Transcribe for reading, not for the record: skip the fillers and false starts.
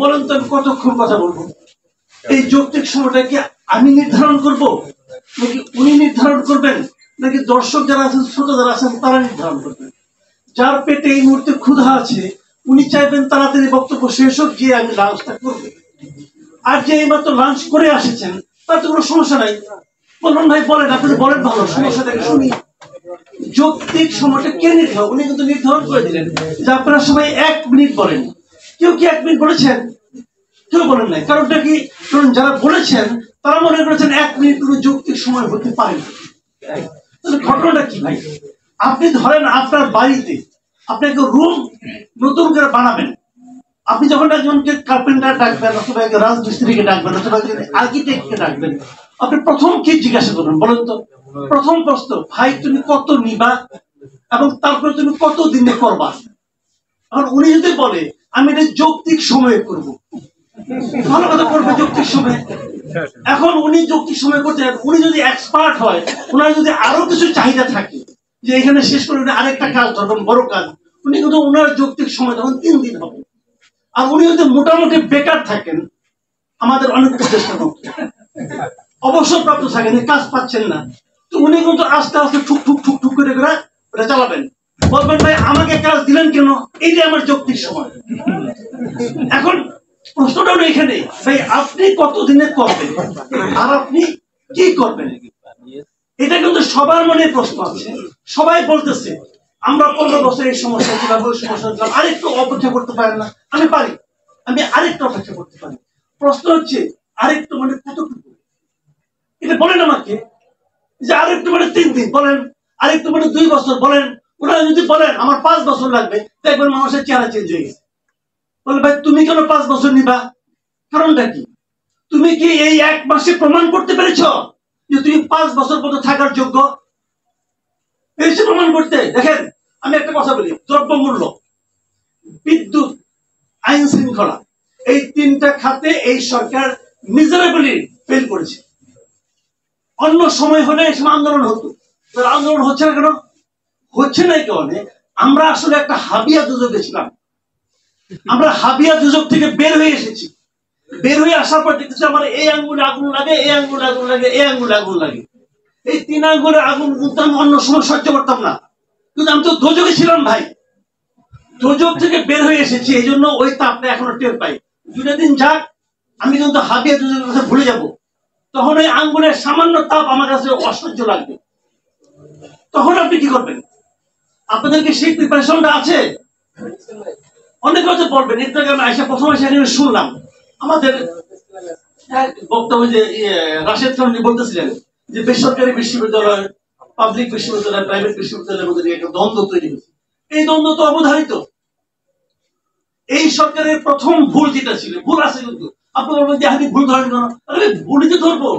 বলেন তো আমি কতক্ষণ কথা বলবো? এই যৌক্তিক সময়টা কি আমি নির্ধারণ করব, নাকি উনি নির্ধারণ করবেন, নাকি দর্শক যারা আছেন, শ্রোতা যারা আছেন তারা নির্ধারণ করবেন? যার পেটে এই মুহূর্তে ক্ষুধা আছে উনি চাইবেন তাড়াতাড়ি বক্তব্য শেষ হোক, গিয়ে আমি লাঞ্চটা করবো। আর যে এইমাত্র লাঞ্চ করে আসেছেন তার তো কোনো সমস্যা নাই, বলুন ভাই বলেন, আপনি বলেন, ভালো সমস্যাটাকে শুনি। যৌক্তিক সময়টা কে নির্ধারণ? উনি কিন্তু নির্ধারণ করে দিলেন যে আপনারা সবাই 1 মিনিট বলেন। কেউ কি 1 মিনিট বলেছেন? কেউ বলেন নাই। কারণটা কি? কারণ যারা বলেছেন তারা মনে করেছেন 1 মিনিট কোনো যৌক্তিক সময় হতে পারে না। তাহলে ঘটনাটা কি ভাই? আপনি ধরেন আপনার বাড়িতে আপনি একটা রুম নতুন করে বানাবেন, আপনি যখন একজনকে কার্পেন্টার ডাকবেন, অথবা একজন রাজমিস্ত্রিকে ডাকবেন, অথবা একজন আর্কিটেক্টকে ডাকবেন, আপনি প্রথম কি জিজ্ঞাসা করবেন বলেন তো? প্রথম প্রশ্ন, ভাই তুমি কত নিবা এবং তারপরে তুমি কত দিনে করবা? এখন উনি যদি বলে আমি এটা যৌক্তিক সময়ে করব, ভালো কথা, করবে যৌক্তিক সময়ে। এখন উনি যৌক্তিক সময় করতে, উনি যদি এক্সপার্ট হয়, ওনার যদি আরো কিছু চাহিদা থাকে যে এখানে শেষ করে উনি আরেকটা কাজ ধরবেন, বড় কাজ, উনি কিন্তু ওনার যৌক্তিক সময় তখন 3 দিন হবে। আর উনি যদি মোটামুটি বেকার থাকেন, আমাদের অনেক প্রচেষ্টার মতো অবসরপ্রাপ্ত থাকেন, কাজ পাচ্ছেন না, তো উনি কিন্তু আস্তে আস্তে ঠুক ঠুক ঠুক ঠুক করে ওটা চালাবেন। বলবেন ভাই আমাকে কাজ দিলেন কেন, এই যে আমার যৌক্তিক সময়। এখন প্রশ্নটা হলো এখানে, ভাই আপনি কতদিনে করবেন আর আপনি কি করবেন? এটা কিন্তু সবার মনে প্রশ্ন আছে। সবাই বলতেছে আমরা 15 বছর এই সমস্যা ছিলাম, ওই সমস্যা ছিলাম, আরেকটু অপেক্ষা করতে পারেন না? আমি পারি, আমি আরেকটু অপেক্ষা করতে পারি। প্রশ্ন হচ্ছে আরেকটু মানে কতটুকু? এটা বলেন আমাকে, যে আরেকটু মানে 3 দিন বলেন, আরেকটু মানে 2 বছর বলেন। ওনারা যদি বলেন আমার 5 বছর লাগবে, দেখবেন মানুষের চেহারা চেঞ্জ হয়ে গেছে। বলে ভাই তুমি কেন 5 বছর নিবা? কারণটা কি? তুমি কি এই 1 মাসে প্রমাণ করতে পেরেছ যে তুমি 5 বছর পর্যন্ত থাকার যোগ্য? পেরেছে প্রমাণ করতে? দেখেন আমি একটা কথা বলি, দ্রব্যমূল্য, বিদ্যুৎ, আইন শৃঙ্খলা, এই 3টা খাতে এই সরকার মিজারেবলি ফেল করেছে। অন্য সময় হলে এই সময় আন্দোলন হতো, আন্দোলন হচ্ছে না কেন? হচ্ছে না এই কারণে আমরা আসলে একটা হাবিয়া দুযোগে ছিলাম। আমরা হাবিয়া দুযোগ থেকে বের হয়ে এসেছি। বের হয়ে আসার পর দেখতেছি আমার এই আঙ্গুলে আগুন লাগে, এই আঙ্গুলে আগুন লাগে, এই আঙ্গুলে আগুন লাগে। এই 3 আঙ্গুলে আগুন কিন্তু আমি অন্য সময় সহ্য করতাম না, কিন্তু আমি তো দোজগে ছিলাম ভাই। দোজগ থেকে বের হয়ে এসেছি, এই জন্য ওই তাপটা এখনো টের পাই। 2 দিন যাক আমি কিন্তু হাবিয়া দুযোগের কথা ভুলে যাব। তখন ওই আঙ্গুলের সামান্য তাপ আমার কাছে অসহ্য লাগবে। তখন আপনি কি করবেন? আপনাদেরকে সেই প্রিপারেশনটা আছে? অনেকে হয়তো বলবেন, একটু আগে আমি প্রথম এসে শুনলাম আমাদের বক্তব্য যে রাশেদ খান বলতেছিলেন যে বেসরকারি বিশ্ববিদ্যালয়, পাবলিক বিশ্ববিদ্যালয়, প্রাইভেট বিশ্ববিদ্যালয়ের মধ্যে একটা দ্বন্দ্ব তৈরি হয়েছে। এই দ্বন্দ্ব তো অবধারিত। এই সরকারের প্রথম ভুল যেটা ছিল, ভুল আছে কিন্তু আপনি বলবেন যে আমি ভুল ধরেন কেন? ভুলই তো ধরবো।